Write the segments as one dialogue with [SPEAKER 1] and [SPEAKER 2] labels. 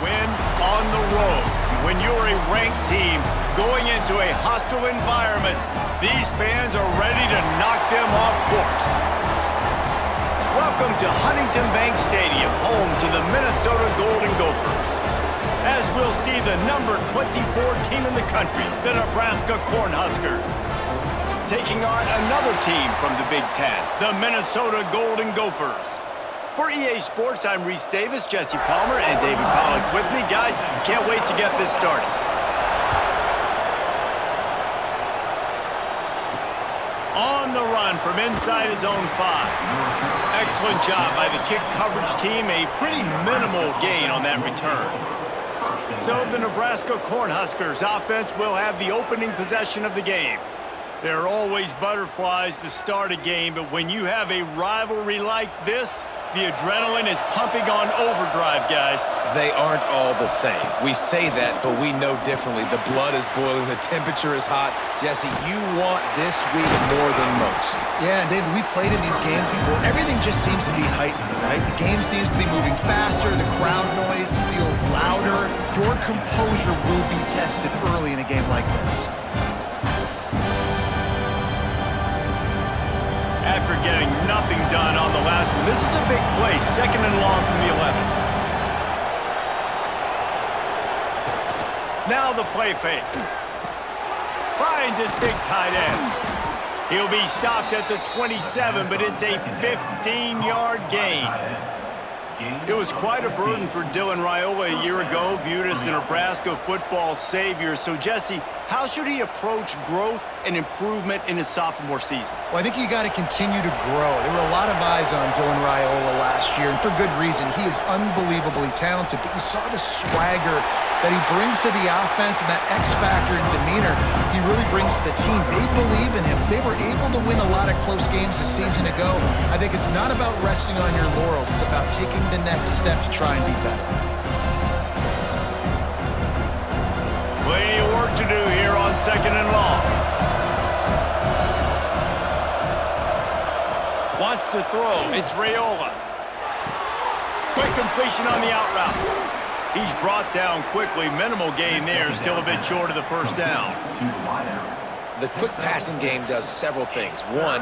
[SPEAKER 1] win on the road. When you're a ranked team going into a hostile environment, these fans are ready to knock them off course. Welcome to Huntington Bank Stadium, home to the Minnesota Golden Gophers. As we'll see the number 24 team in the country, the Nebraska Cornhuskers, taking on another team from the Big Ten, the Minnesota Golden Gophers. For EA Sports, I'm Reese Davis, Jesse Palmer, and David Pollack with me. Guys, can't wait to get this started. On the run from inside his own 5. Excellent job by the kick coverage team. A pretty minimal gain on that return. So the Nebraska Cornhuskers offense will have the opening possession of the game. There are always butterflies to start a game, but when you have a rivalry like this, the adrenaline is pumping on overdrive, guys.
[SPEAKER 2] They aren't all the same. We say that, but we know differently. The blood is boiling. The temperature is hot. Jesse, you want this week more than most.
[SPEAKER 3] Yeah, David, we played in these games before. Everything just seems to be heightened, right? The game seems to be moving faster. The crowd noise feels louder. Your composure will be tested early in a game like this.
[SPEAKER 1] After getting nothing done on the last one, this is a big play, 2nd and long from the 11. Now the play fake. Finds his big tight end. He'll be stopped at the 27, but it's a 15-yard gain. It was quite a burden for Dylan Raiola a year ago, viewed as the Nebraska football savior. So, Jesse, how should he approach growth and improvement in his sophomore season?
[SPEAKER 3] Well, I think you got to continue to grow. There were a lot of eyes on Dylan Raiola last year, and for good reason. He is unbelievably talented, but you saw the swagger that he brings to the offense and that X factor and demeanor he really brings to the team. They believe in him. They were able to win a lot of close games a season ago. I think it's not about resting on your laurels. It's about taking the next step to try and be better.
[SPEAKER 1] Plenty of work to do here on 2nd and long. Wants to throw. It's Raiola. Quick completion on the out route. He's brought down quickly. Minimal gain there. Still a bit short of the first down.
[SPEAKER 2] The quick passing game does several things. One,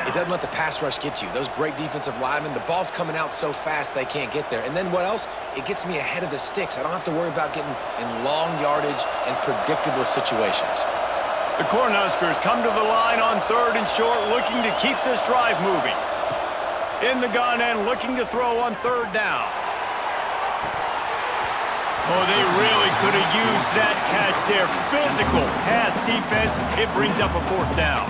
[SPEAKER 2] it doesn't let the pass rush get you. Those great defensive linemen, the ball's coming out so fast they can't get there. And then what else? It gets me ahead of the sticks. I don't have to worry about getting in long yardage and predictable situations.
[SPEAKER 1] The Cornhuskers come to the line on 3rd and short, looking to keep this drive moving. In the gun and looking to throw on 3rd down. Oh, they really could have used that catch there. Physical pass defense. It brings up a 4th down.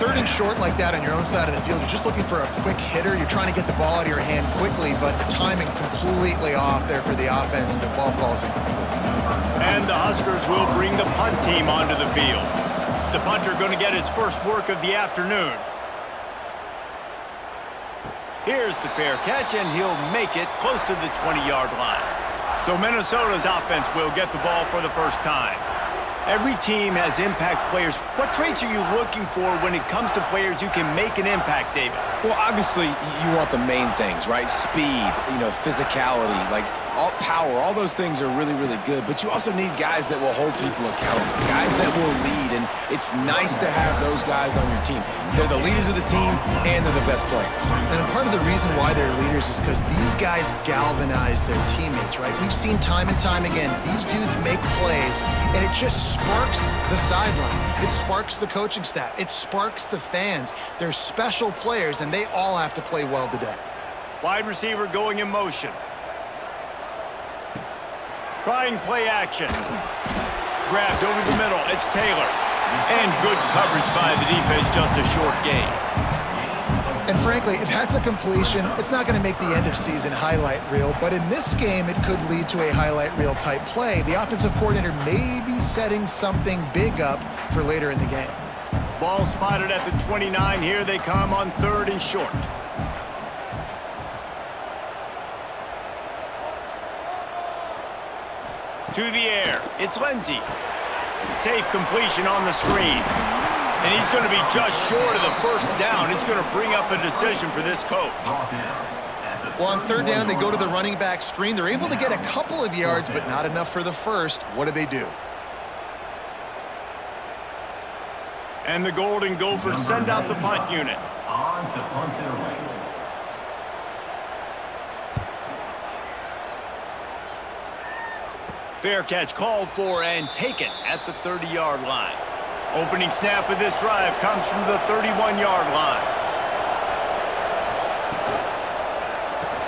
[SPEAKER 3] 3rd and short like that on your own side of the field, you're just looking for a quick hitter. You're trying to get the ball out of your hand quickly, but the timing completely off there for the offense, and the ball falls in.
[SPEAKER 1] And the Huskers will bring the punt team onto the field. The punter going to get his first work of the afternoon. Here's the fair catch, and he'll make it close to the 20-yard line. So Minnesota's offense will get the ball for the first time. Every team has impact players. What traits are you looking for when it comes to players who can make an impact, David?
[SPEAKER 2] Well, obviously, you want the main things, right? Speed, physicality, like all power, all those things are really, really good. But you also need guys that will hold people accountable, guys that will lead. And it's nice to have those guys on your team. They're the leaders of the team, and they're the best players.
[SPEAKER 3] And a part of the reason why they're leaders is because these guys galvanize their teammates, right? We've seen time and time again, these dudes make plays, and it just sparks the sideline. It sparks the coaching staff. It sparks the fans. They're special players, and they all have to play well today.
[SPEAKER 1] Wide receiver going in motion. Trying play action. Grabbed over the middle. It's Taylor. And good coverage by the defense, just a short gain.
[SPEAKER 3] And frankly, if that's a completion, it's not going to make the end-of-season highlight reel. But in this game, it could lead to a highlight reel type play. The offensive coordinator may be setting something big up for later in the game.
[SPEAKER 1] Ball spotted at the 29. Here they come on 3rd and short. To the air. It's Lindsey. Safe completion on the screen. And he's going to be just short of the first down. It's going to bring up a decision for this coach.
[SPEAKER 3] Well, on third down, they go to the running back screen. They're able to get a couple of yards, but not enough for the first. What do?
[SPEAKER 1] And the Golden Gophers send out the punt unit.
[SPEAKER 4] On to punt it away.
[SPEAKER 1] Fair catch called for and taken at the 30-yard line. Opening snap of this drive comes from the 31-yard line.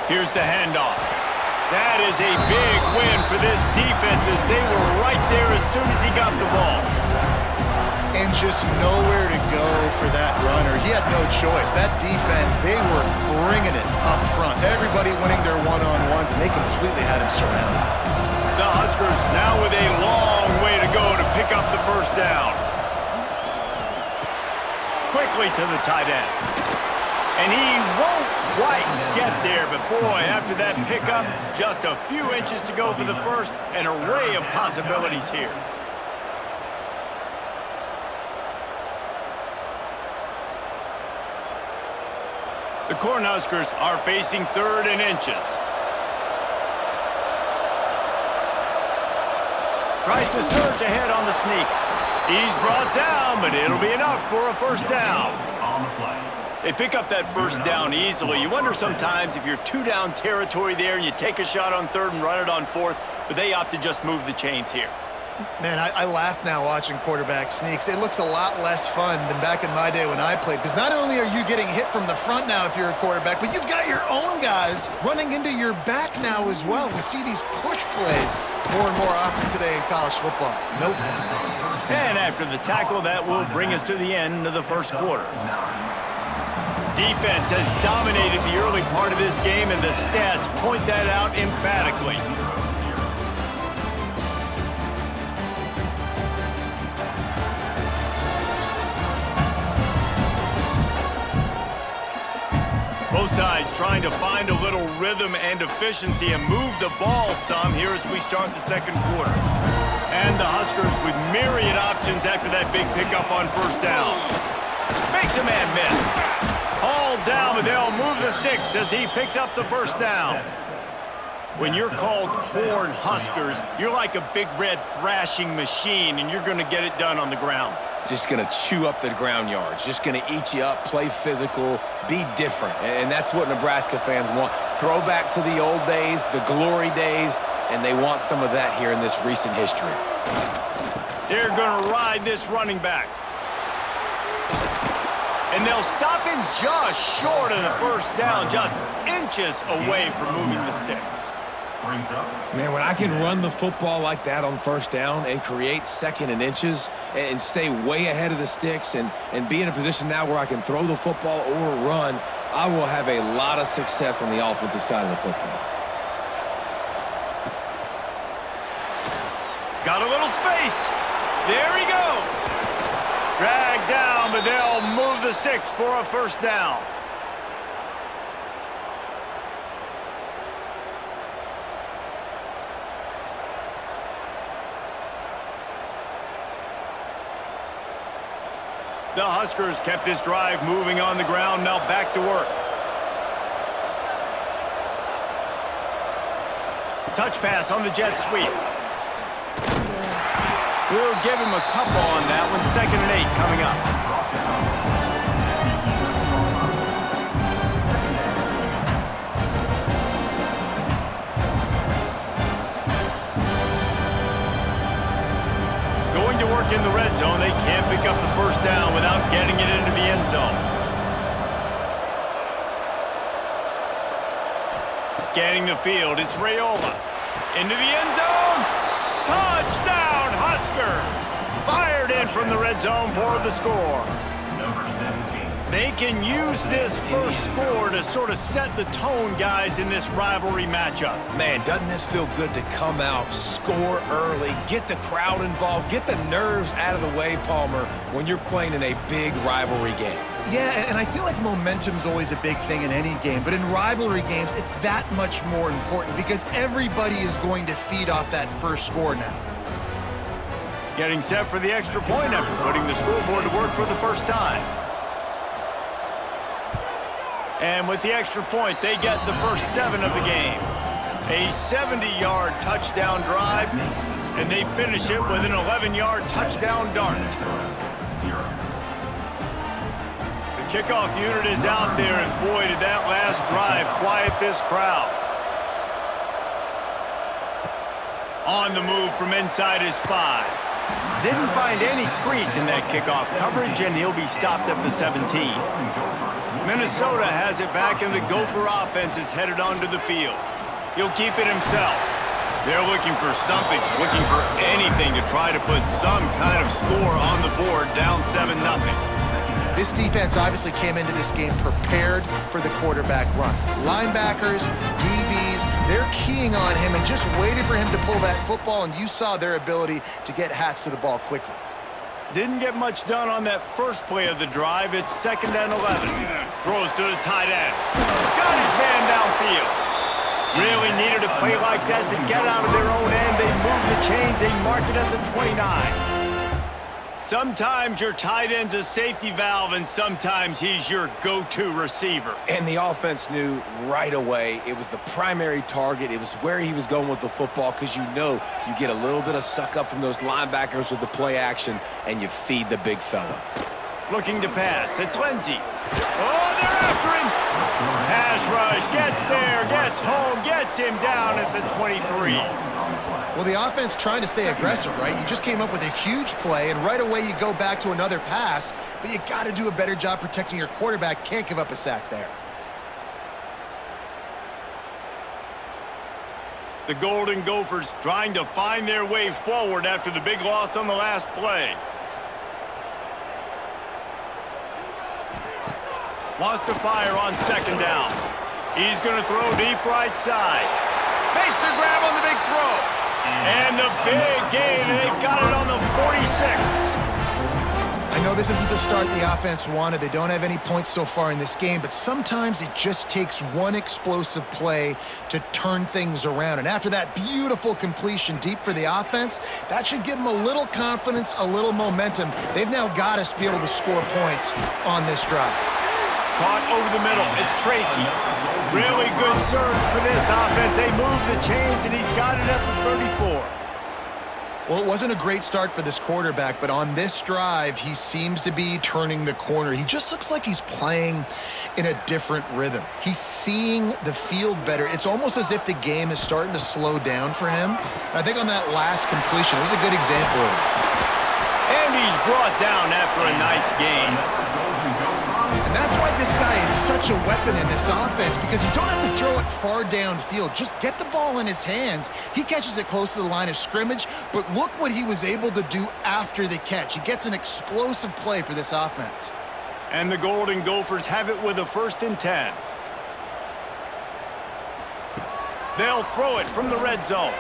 [SPEAKER 1] Here's the handoff. That is a big win for this defense as they were right there as soon as he got the ball.
[SPEAKER 3] And just nowhere to go for that runner. He had no choice. That defense, they were bringing it up front. Everybody winning their one-on-ones, and they completely had him surrounded.
[SPEAKER 1] The Huskers now with a long way to go to pick up the first down. Quickly to the tight end. And he won't quite get there, but boy, after that pickup, just a few inches to go for the first, an array of possibilities here. The Cornhuskers are facing 3rd and inches. Tries to surge ahead on the sneak. He's brought down, but it'll be enough for a first down.
[SPEAKER 4] On the play.
[SPEAKER 1] They pick up that first down easily. You wonder sometimes if you're 2-down territory there and you take a shot on 3rd and run it on 4th, but they opt to just move the chains here.
[SPEAKER 3] Man, I laugh now watching quarterback sneaks. It looks a lot less fun than back in my day when I played, because not only are you getting hit from the front now if you're a quarterback, but you've got your own guys running into your back now as well. We see these push plays more and more often today in college football. No fun.
[SPEAKER 1] And after the tackle, that will bring us to the end of the first quarter. Defense has dominated the early part of this game, and the stats point that out emphatically. Both sides trying to find a little rhythm and efficiency and move the ball some here as we start the second quarter. And the Huskers with myriad options after that big pickup on first down. Makes a man miss. Hauled down, but they'll move the sticks as he picks up the first down. When you're called Corn Huskers, you're like a big red thrashing machine, and you're going to get it done on the ground.
[SPEAKER 2] Just going to chew up the ground yards. Just going to eat you up, play physical, be different. And that's what Nebraska fans want. Throw back to the old days, the glory days, and they want some of that here in this recent history.
[SPEAKER 1] They're going to ride this running back. And they'll stop him just short of the first down, just inches away from moving the sticks.
[SPEAKER 2] Man, when I can run the football like that on first down and create 2nd and inches and stay way ahead of the sticks and be in a position now where I can throw the football or run, I will have a lot of success on the offensive side of the football.
[SPEAKER 1] Got a little space. There he goes. Dragged down, but they'll move the sticks for a first down. The Huskers kept this drive moving on the ground, now back to work. Touch pass on the jet sweep. We'll give him a couple on that one. 2nd and 8 coming up. Going to work in the red zone. They can't pick up the first down without getting it into the end zone. Scanning the field, it's Raiola. Into the end zone. Touchdown, Huskers! Fired in from the red zone for the score.
[SPEAKER 4] Number 17.
[SPEAKER 1] They can use this first score to sort of set the tone, guys, in this rivalry matchup.
[SPEAKER 2] Man, doesn't this feel good to come out, score early, get the crowd involved, get the nerves out of the way, Palmer, when you're playing in a big rivalry game?
[SPEAKER 3] Yeah, and I feel like momentum's always a big thing in any game, but in rivalry games, it's that much more important because everybody is going to feed off that first score now.
[SPEAKER 1] Getting set for the extra point after putting the scoreboard to work for the first time. And with the extra point, they get the first 7 of the game. A 70-yard touchdown drive, and they finish it with an 11-yard touchdown dart. The kickoff unit is out there, and boy, did that last drive quiet this crowd. On the move from inside his 5. Didn't find any crease in that kickoff coverage, and he'll be stopped at the 17. Minnesota has it back, and the Gopher offense is headed onto the field. He'll keep it himself. They're looking for something, looking for anything to try to put some kind of score on the board, down 7-0.
[SPEAKER 3] This defense obviously came into this game prepared for the quarterback run. Linebackers, DBs, they're keying on him and just waiting for him to pull that football, and you saw their ability to get hats to the ball quickly.
[SPEAKER 1] Didn't get much done on that first play of the drive. It's 2nd and 11. Throws to the tight end. Got his man downfield. Really needed a play like that to get out of their own end. They move the chains. They mark it at the 29. Sometimes your tight end's a safety valve, and sometimes he's your go-to receiver.
[SPEAKER 2] And the offense knew right away it was the primary target. It was where he was going with the football, because you know you get a little bit of suck up from those linebackers with the play action, and you feed the big fella.
[SPEAKER 1] Looking to pass. It's Lindsey. Oh, they're after him. Pass rush. Gets there. Gets home. Gets him down at the 23.
[SPEAKER 3] Well, the offense trying to stay aggressive, right? You just came up with a huge play, and right away you go back to another pass, but you got to do a better job protecting your quarterback. Can't give up a sack there.
[SPEAKER 1] The Golden Gophers trying to find their way forward after the big loss on the last play. Wants to fire on 2nd down. He's going to throw deep right side. Makes the grab on the big throw. And the big gain, and they've got it on the 46.
[SPEAKER 3] I know this isn't the start the offense wanted. They don't have any points so far in this game, but sometimes it just takes one explosive play to turn things around. And after that beautiful completion deep for the offense, that should give them a little confidence, a little momentum. They've now got to be able to score points on this drive.
[SPEAKER 1] Caught over the middle. It's Tracy. Really good surge for this offense. They move the chains, and he's got it at the 34.
[SPEAKER 3] Well, it wasn't a great start for this quarterback, but on this drive, he seems to be turning the corner. He just looks like he's playing in a different rhythm. He's seeing the field better. It's almost as if the game is starting to slow down for him. And I think on that last completion, it was a good example of it.
[SPEAKER 1] And he's brought down after a nice gain.
[SPEAKER 3] And that's why this guy is such a weapon in this offense, because you don't have to throw it far downfield. Just get the ball in his hands. He catches it close to the line of scrimmage, but look what he was able to do after the catch. He gets an explosive play for this offense.
[SPEAKER 1] And the Golden Gophers have it with a 1st and 10. They'll throw it from the red zone.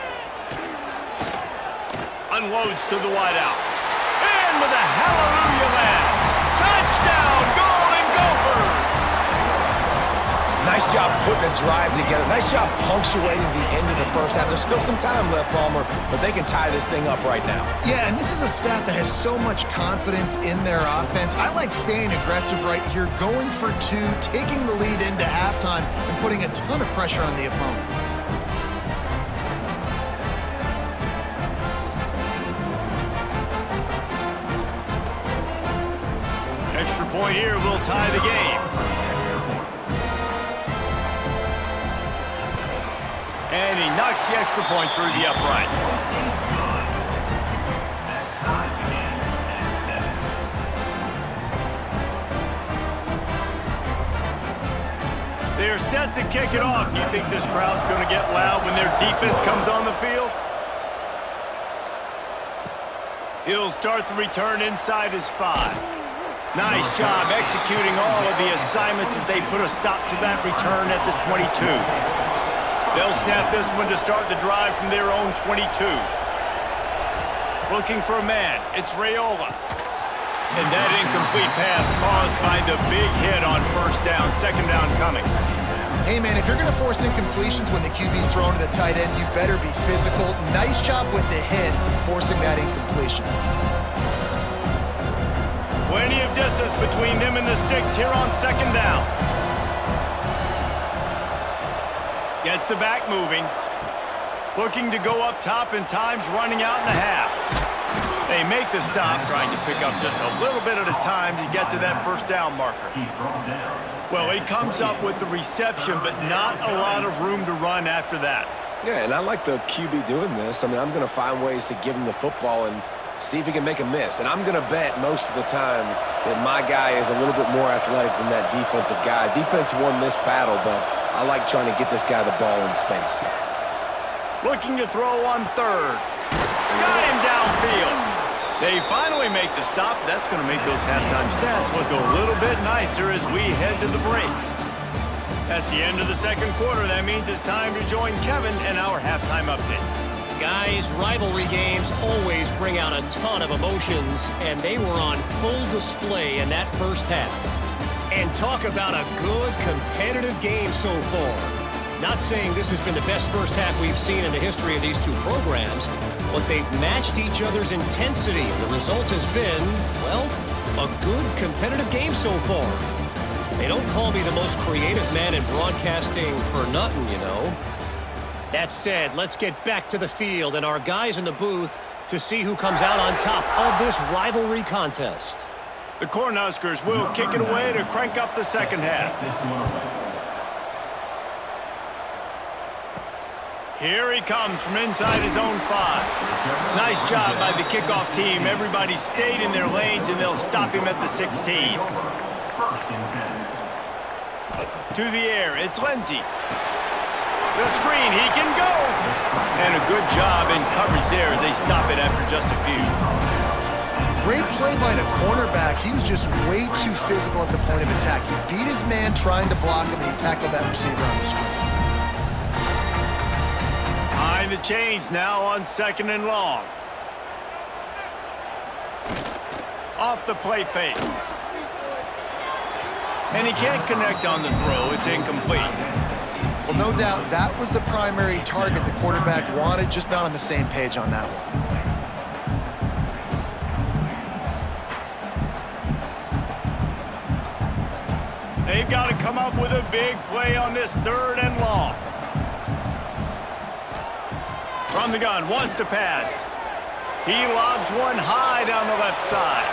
[SPEAKER 1] Unloads to the wideout. And with a hallelujah land. Touchdown, Golden Gophers!
[SPEAKER 2] Nice job putting a drive together. Nice job punctuating the end of the first half. There's still some time left, Palmer, but they can tie this thing up right now.
[SPEAKER 3] Yeah, and this is a staff that has so much confidence in their offense. I like staying aggressive right here, going for 2, taking the lead into halftime, and putting a ton of pressure on the opponent.
[SPEAKER 1] Extra point here will tie the game. And he knocks the extra point through the uprights. They're set to kick it off. You think this crowd's going to get loud when their defense comes on the field? He'll start the return inside his 5. Nice job executing all of the assignments as they put a stop to that return at the 22. They'll snap this one to start the drive from their own 22. Looking for a man. It's Raiola. And that incomplete pass caused by the big hit on 1st down, 2nd down coming.
[SPEAKER 3] Hey, man, if you're going to force incompletions when the QB's thrown to the tight end, you better be physical. Nice job with the hit, forcing that incompletion.
[SPEAKER 1] Plenty of distance between them and the sticks here on 2nd down. Gets the back moving. Looking to go up top, and time's running out in the half. They make the stop, trying to pick up just a little bit at a time to get to that first down marker.
[SPEAKER 4] He's brought down.
[SPEAKER 1] Well, he comes up with the reception, but not a lot of room to run after that.
[SPEAKER 2] Yeah, and I like the QB doing this. I mean, I'm going to find ways to give him the football and see if he can make a miss. And I'm going to bet most of the time that my guy is a little bit more athletic than that defensive guy. Defense won this battle, but I like trying to get this guy the ball in space.
[SPEAKER 1] Looking to throw on third. Got him downfield. They finally make the stop. That's going to make those halftime stats look a little bit nicer as we head to the break. That's the end of the second quarter. That means it's time to join Kevin and our halftime update.
[SPEAKER 5] Guys, rivalry games always bring out a ton of emotions, and they were on full display in that first half. And talk about a good, competitive game so far. Not saying this has been the best first half we've seen in the history of these two programs, but they've matched each other's intensity. The result has been, well, a good, competitive game so far. They don't call me the most creative man in broadcasting for nothing, you know. That said, let's get back to the field and our guys in the booth to see who comes out on top of this rivalry contest.
[SPEAKER 1] The Cornhuskers will kick it away to crank up the second half.
[SPEAKER 4] This one away.
[SPEAKER 1] Here he comes from inside his own 5. Nice job by the kickoff team. Everybody stayed in their lanes, and they'll stop him at the 16.
[SPEAKER 4] First and 10.
[SPEAKER 1] To the air, it's Lindsey. The screen, he can go! And a good job in coverage there as they stop it after just a few.
[SPEAKER 3] Great play by the cornerback. He was just way too physical at the point of attack. He beat his man trying to block him, and he tackled that receiver on the screen.
[SPEAKER 1] Behind the chains now on 2nd and long. Off the play fake. And he can't connect on the throw. It's incomplete.
[SPEAKER 3] Well, no doubt that was the primary target the quarterback wanted, just not on the same page on that one.
[SPEAKER 1] They've got to come up with a big play on this 3rd and long. From the gun, wants to pass. He lobs one high down the left side.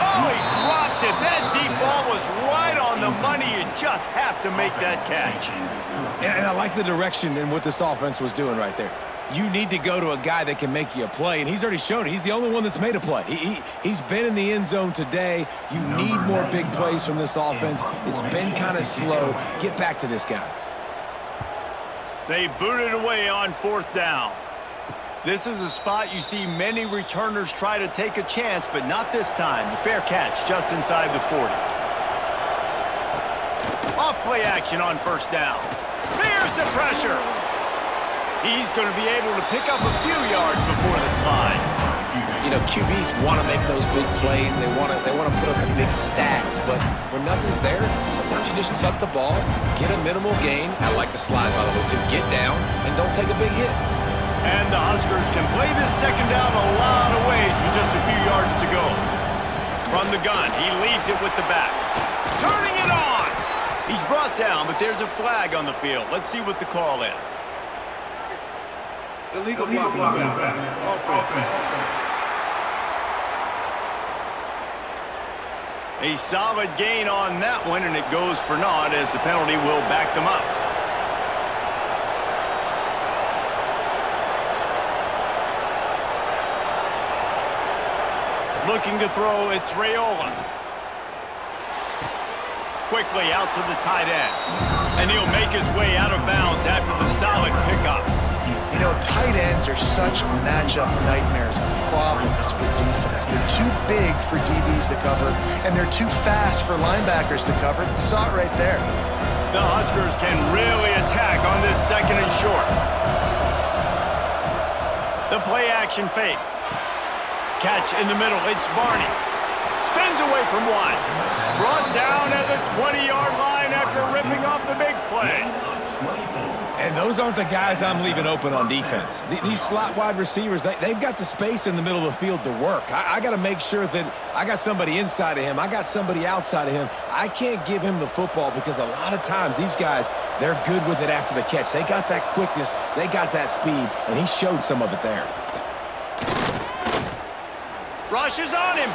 [SPEAKER 1] Oh, he dropped it. That deep ball was right on the money. You just have to make that catch.
[SPEAKER 2] And I like the direction and what this offense was doing right there. You need to go to a guy that can make you a play, and he's already shown it. He's the only one that's made a play. He's been in the end zone today. You need more big plays from this offense. It's been kind of slow. Get back to this guy.
[SPEAKER 1] They boot it away on 4th down. This is a spot you see many returners try to take a chance, but not this time. The fair catch just inside the 40. Off play action on 1st down. There's the pressure. He's going to be able to pick up a few yards before the slide.
[SPEAKER 2] You know, QBs want to make those big plays. They want to put up the big stats. But when nothing's there, sometimes you just tuck the ball, get a minimal gain. I like the slide, by the way, too. Get down and don't take a big hit.
[SPEAKER 1] And the Huskers can play this 2nd down a lot of ways with just a few yards to go. From the gun, he leaves it with the back. Turning it on! He's brought down, but there's a flag on the field. Let's see what the call is.
[SPEAKER 6] Illegal blocking back. Offense.
[SPEAKER 1] A solid gain on that one, and it goes for naught as the penalty will back them up. Looking to throw, it's Raiola. Quickly out to the tight end. And he'll make his way out of bounds after the solid pickup.
[SPEAKER 3] You know, tight ends are such matchup nightmares and problems for defense. They're too big for DBs to cover, and they're too fast for linebackers to cover. You saw it right there.
[SPEAKER 1] The Huskers can really attack on this 2nd and short. The play action fake. Catch in the middle, it's Barney. Spins away from one. Brought down at the 20-yard line after ripping off the big play.
[SPEAKER 2] And those aren't the guys I'm leaving open on defense. These slot wide receivers, they've got the space in the middle of the field to work. I got to make sure that I got somebody inside of him. I got somebody outside of him. I can't give him the football because a lot of times these guys, they're good with it after the catch. They got that quickness. They got that speed, and he showed some of it there.
[SPEAKER 1] Rush is on him.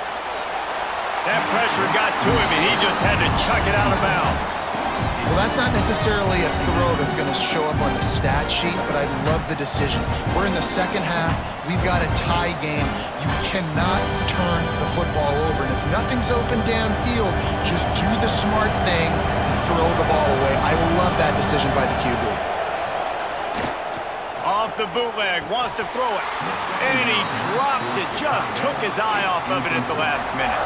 [SPEAKER 1] That pressure got to him, and he just had to chuck it out of bounds.
[SPEAKER 3] Well, that's not necessarily a throw that's going to show up on the stat sheet, but I love the decision. We're in the second half. We've got a tie game. You cannot turn the football over. And if nothing's open downfield, just do the smart thing and throw the ball away. I love that decision by the QB.
[SPEAKER 1] Off the bootleg, wants to throw it. And he drops it. Just took his eye off of it at the last minute.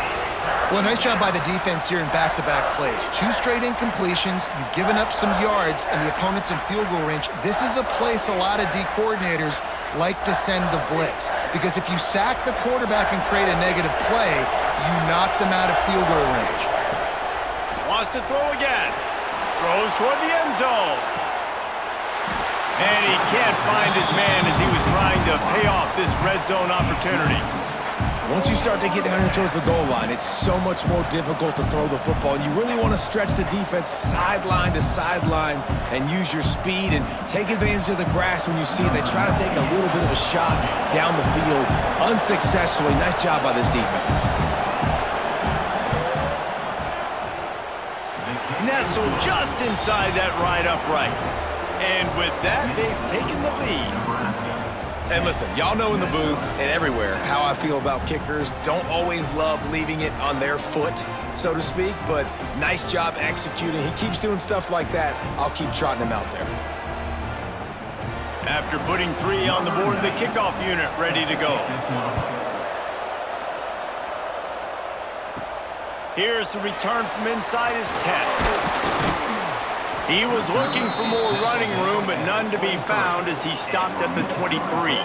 [SPEAKER 3] Well, nice job by the defense here in back-to-back plays. 2 straight incompletions. You've given up some yards, and the opponent's in field goal range. This is a place a lot of D coordinators like to send the blitz, because if you sack the quarterback and create a negative play, you knock them out of field goal range.
[SPEAKER 1] Wants to throw again. Throws toward the end zone. And he can't find his man as he was trying to pay off this red zone opportunity.
[SPEAKER 2] Once you start to get down here towards the goal line, it's so much more difficult to throw the football. And you really want to stretch the defense sideline to sideline and use your speed and take advantage of the grass when you see it. They try to take a little bit of a shot down the field unsuccessfully. Nice job by this defense.
[SPEAKER 1] Nestled just inside that right upright. And with that, they've taken the lead.
[SPEAKER 2] And listen, y'all know in the booth and everywhere how I feel about kickers. Don't always love leaving it on their foot, so to speak, but nice job executing. He keeps doing stuff like that. I'll keep trotting him out there.
[SPEAKER 1] After putting 3 on the board, the kickoff unit ready to go. Here's the return from inside his 10. He was looking for more running room, but none to be found as he stopped at the 23.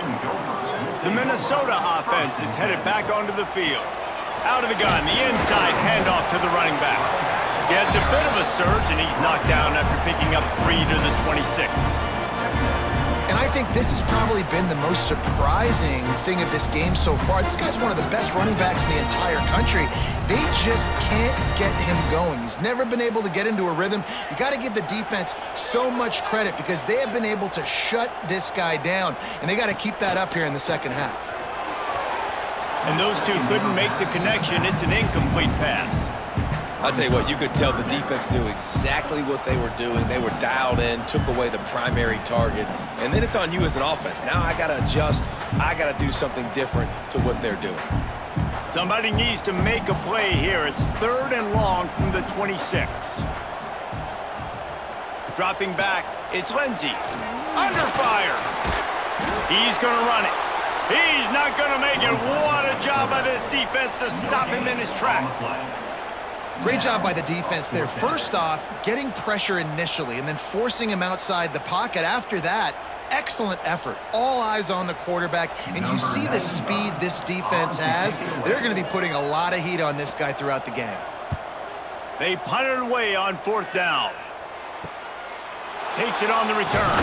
[SPEAKER 1] The Minnesota offense is headed back onto the field. Out of the gun, the inside handoff to the running back. Gets a bit of a surge, and he's knocked down after picking up 3 to the 26.
[SPEAKER 3] And I think this has probably been the most surprising thing of this game so far. This guy's one of the best running backs in the entire country. They just can't get him going. He's never been able to get into a rhythm. You got to give the defense so much credit because they have been able to shut this guy down, and they got to keep that up here in the second half.
[SPEAKER 1] And those two couldn't make the connection. It's an incomplete pass.
[SPEAKER 2] I'll tell you what, you could tell the defense knew exactly what they were doing. They were dialed in, took away the primary target, and then it's on you as an offense. Now I got to adjust. I got to do something different to what they're doing.
[SPEAKER 1] Somebody needs to make a play here. It's 3rd and long from the 26. Dropping back, it's Lindsey. Under fire. He's going to run it. He's not going to make it. What a job by this defense to stop him in his tracks.
[SPEAKER 3] Great job by the defense there. First off, getting pressure initially and then forcing him outside the pocket. After that, excellent effort. All eyes on the quarterback. And you see the speed this defense has. They're going to be putting a lot of heat on this guy throughout the game.
[SPEAKER 1] They punted away on 4th down. Takes it on the return.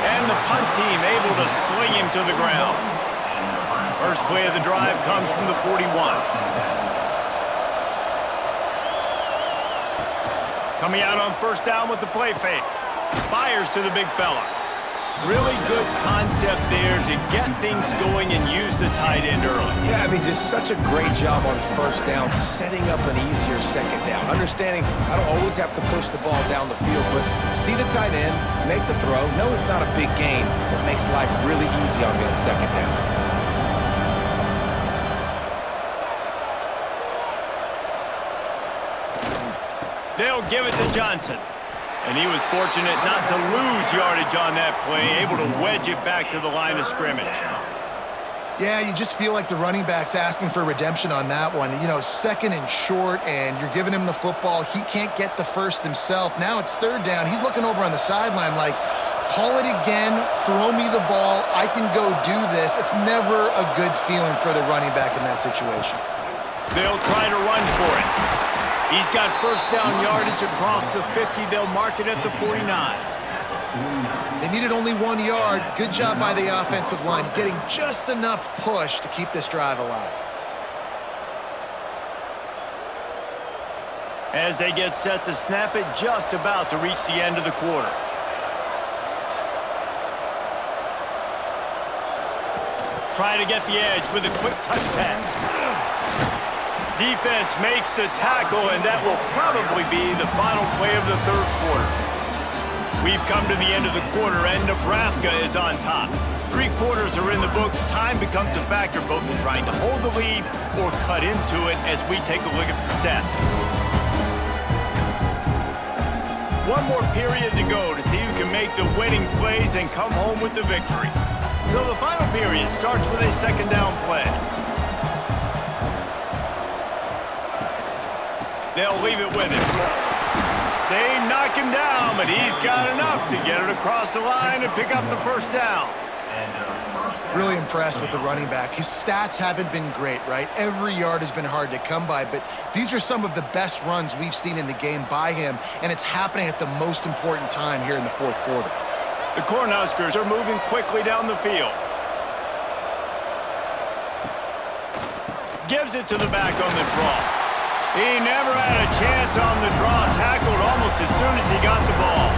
[SPEAKER 1] And the punt team able to sling him to the ground. First play of the drive comes from the 41. Coming out on 1st down with the play fake. Fires to the big fella. Really good concept there to get things going and use the tight end early.
[SPEAKER 2] Yeah, I mean, just such a great job on 1st down, setting up an easier 2nd down. Understanding I don't always have to push the ball down the field, but see the tight end, make the throw. No, it's not a big gain, but makes life really easy on that 2nd down.
[SPEAKER 1] They'll give it to Johnson. And he was fortunate not to lose yardage on that play, able to wedge it back to the line of scrimmage.
[SPEAKER 3] Yeah, you just feel like the running back's asking for redemption on that one. You know, 2nd and short, and you're giving him the football. He can't get the first himself. Now it's 3rd down. He's looking over on the sideline like, call it again, throw me the ball, I can go do this. It's never a good feeling for the running back in that situation.
[SPEAKER 1] They'll try to run for it. He's got 1st down yardage across the 50. They'll mark it at the 49.
[SPEAKER 3] They needed only 1 yard. Good job by the offensive line, getting just enough push to keep this drive alive.
[SPEAKER 1] As they get set to snap it, just about to reach the end of the quarter. Trying to get the edge with a quick touch pass. Defense makes the tackle, and that will probably be the final play of the third quarter. We've come to the end of the quarter, and Nebraska is on top. 3 quarters are in the books. Time becomes a factor both in trying to hold the lead or cut into it as we take a look at the stats. 1 more period to go to see who can make the winning plays and come home with the victory. So the final period starts with a second down play. They'll leave it with him. They knock him down, but he's got enough to get it across the line and pick up the first down.
[SPEAKER 3] Really impressed with the running back. His stats haven't been great, right? Every yard has been hard to come by, but these are some of the best runs we've seen in the game by him, and it's happening at the most important time here in the fourth quarter.
[SPEAKER 1] The Cornhuskers are moving quickly down the field. Gives it to the back on the draw. He never had a chance on the draw, tackled almost as soon as he got the ball.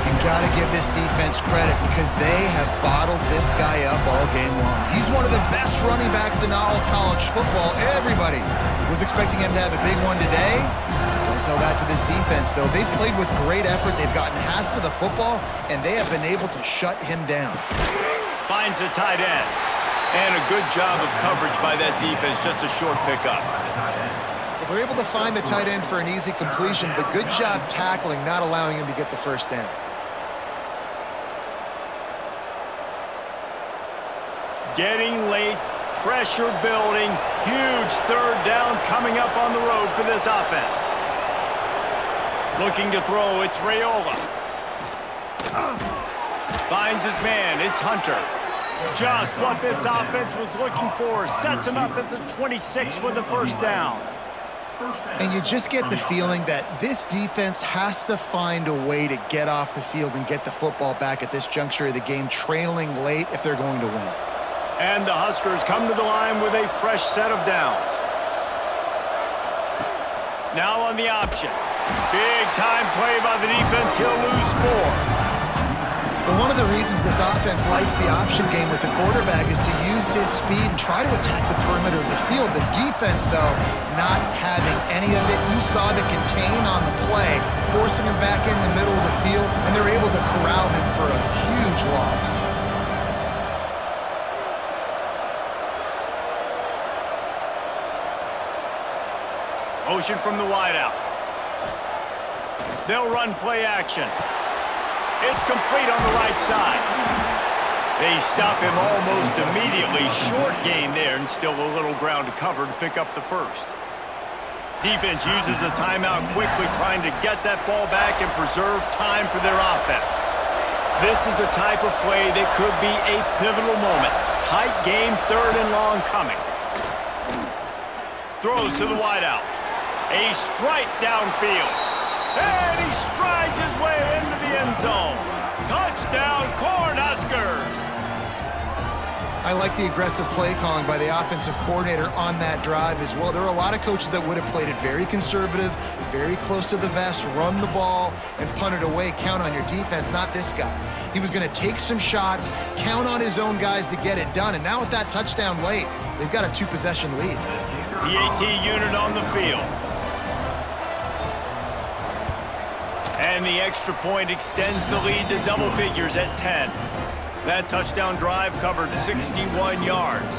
[SPEAKER 3] You've got to give this defense credit because they have bottled this guy up all game long. He's one of the best running backs in all of college football. Everybody was expecting him to have a big one today. Don't tell that to this defense, though. They've played with great effort. They've gotten hats to the football, and they have been able to shut him down.
[SPEAKER 1] Finds the tight end. And a good job of coverage by that defense, just a short pickup.
[SPEAKER 3] Well, they're able to find the tight end for an easy completion, but good job tackling, not allowing him to get the first down.
[SPEAKER 1] Getting late, pressure building, huge third down coming up on the road for this offense. Looking to throw, it's Raiola. Finds his man, it's Hunter. Just what this offense was looking for. Sets him up at the 26 with the first down.
[SPEAKER 3] And you just get the feeling that this defense has to find a way to get off the field and get the football back at this juncture of the game, trailing late if they're going to win.
[SPEAKER 1] And the Huskers come to the line with a fresh set of downs. Now on the option. Big time play by the defense. He'll lose 4.
[SPEAKER 3] Well, one of the reasons this offense likes the option game with the quarterback is to use his speed and try to attack the perimeter of the field. The defense, though, not having any of it. You saw the contain on the play, forcing him back in the middle of the field, and they're able to corral him for a huge loss.
[SPEAKER 1] Motion from the wideout. They'll run play action. It's complete on the right side. They stop him almost immediately. Short gain there and still a little ground to cover to pick up the first. Defense uses a timeout quickly, trying to get that ball back and preserve time for their offense. This is the type of play that could be a pivotal moment. Tight game, third and long coming. Throws to the wideout. A strike downfield. And he strides his way into the end zone. Touchdown, Cornhuskers!
[SPEAKER 3] I like the aggressive play calling by the offensive coordinator on that drive as well. There are a lot of coaches that would have played it very conservative, very close to the vest, run the ball, and punt it away. Count on your defense, not this guy. He was going to take some shots, count on his own guys to get it done. And now with that touchdown late, they've got a 2-possession lead.
[SPEAKER 1] The AT unit on the field. And the extra point extends the lead to double figures at 10. That touchdown drive covered 61 yards.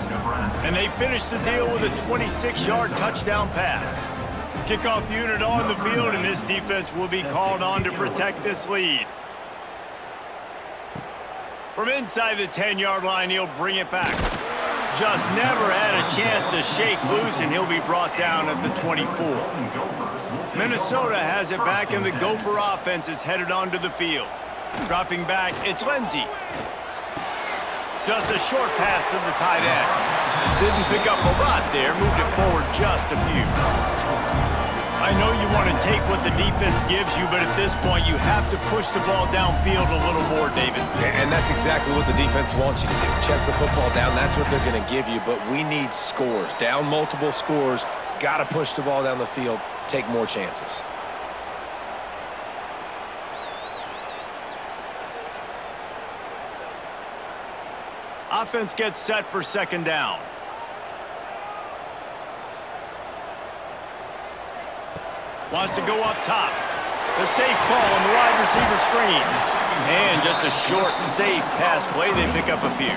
[SPEAKER 1] And they finished the deal with a 26-yard touchdown pass. Kickoff unit on the field, and this defense will be called on to protect this lead. From inside the 10-yard line, he'll bring it back. Just never had a chance to shake loose, and he'll be brought down at the 24. Minnesota has it back, and the Gopher offense is headed onto the field. Dropping back, it's Lindsey. Just a short pass to the tight end. Didn't pick up a lot there, moved it forward just a few. A I know you want to take what the defense gives you, but at this point, you have to push the ball downfield a little more, David.
[SPEAKER 2] And that's exactly what the defense wants you to do. Check the football down. That's what they're going to give you, but we need scores. Down multiple scores, got to push the ball down the field, take more chances.
[SPEAKER 1] Offense gets set for second down. Wants to go up top. The safe ball on the wide receiver screen. And just a short, safe pass play. They pick up a few.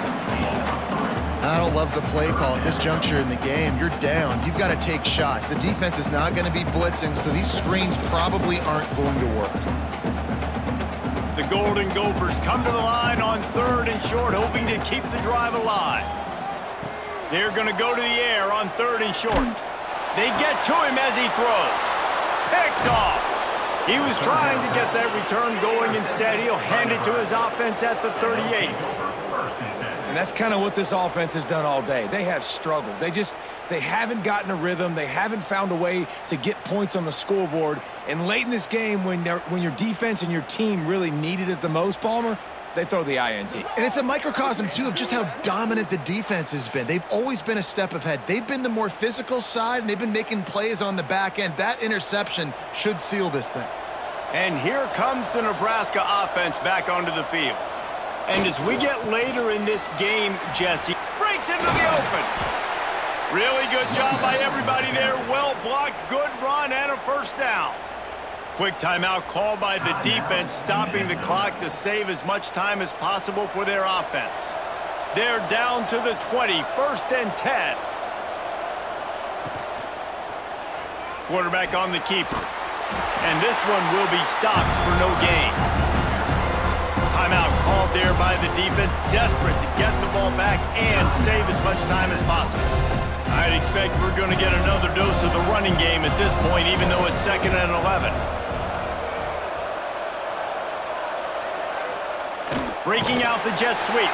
[SPEAKER 3] I don't love the play call at this juncture in the game. You're down. You've got to take shots. The defense is not going to be blitzing, so these screens probably aren't going to work.
[SPEAKER 1] The Golden Gophers come to the line on 3rd and short, hoping to keep the drive alive. They're going to go to the air on 3rd and short. They get to him as he throws. Picked off. He was trying to get that return going. Instead, he'll hand it to his offense at the 38.
[SPEAKER 2] And that's kind of what this offense has done all day. They have struggled. They haven't gotten a rhythm. They haven't found a way to get points on the scoreboard. And late in this game, when your defense and your team really needed it the most, Palmer, they throw the INT.
[SPEAKER 3] And it's a microcosm, too, of just how dominant the defense has been. They've always been a step ahead. They've been the more physical side, and they've been making plays on the back end. That interception should seal this thing.
[SPEAKER 1] And here comes the Nebraska offense back onto the field. And as we get later in this game, Jesse breaks into the open. Really good job by everybody there. Well blocked, good run, and a first down. Quick timeout called by the defense, stopping the clock to save as much time as possible for their offense. They're down to the 20, 1st and 10. Quarterback on the keeper. And this one will be stopped for no gain. Timeout called there by the defense, desperate to get the ball back and save as much time as possible. I'd expect we're going to get another dose of the running game at this point, even though it's 2nd and 11. Breaking out the jet sweep.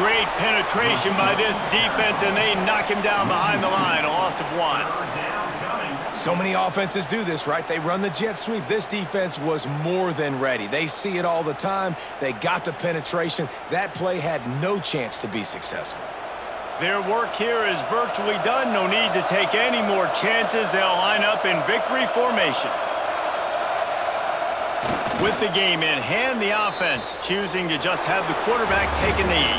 [SPEAKER 1] Great penetration by this defense, and they knock him down behind the line, a loss of 1.
[SPEAKER 2] So many offenses do this, right? They run the jet sweep. This defense was more than ready. They see it all the time. They got the penetration. That play had no chance to be successful.
[SPEAKER 1] Their work here is virtually done. No need to take any more chances. They'll line up in victory formation. With the game in hand, the offense choosing to just have the quarterback take a knee.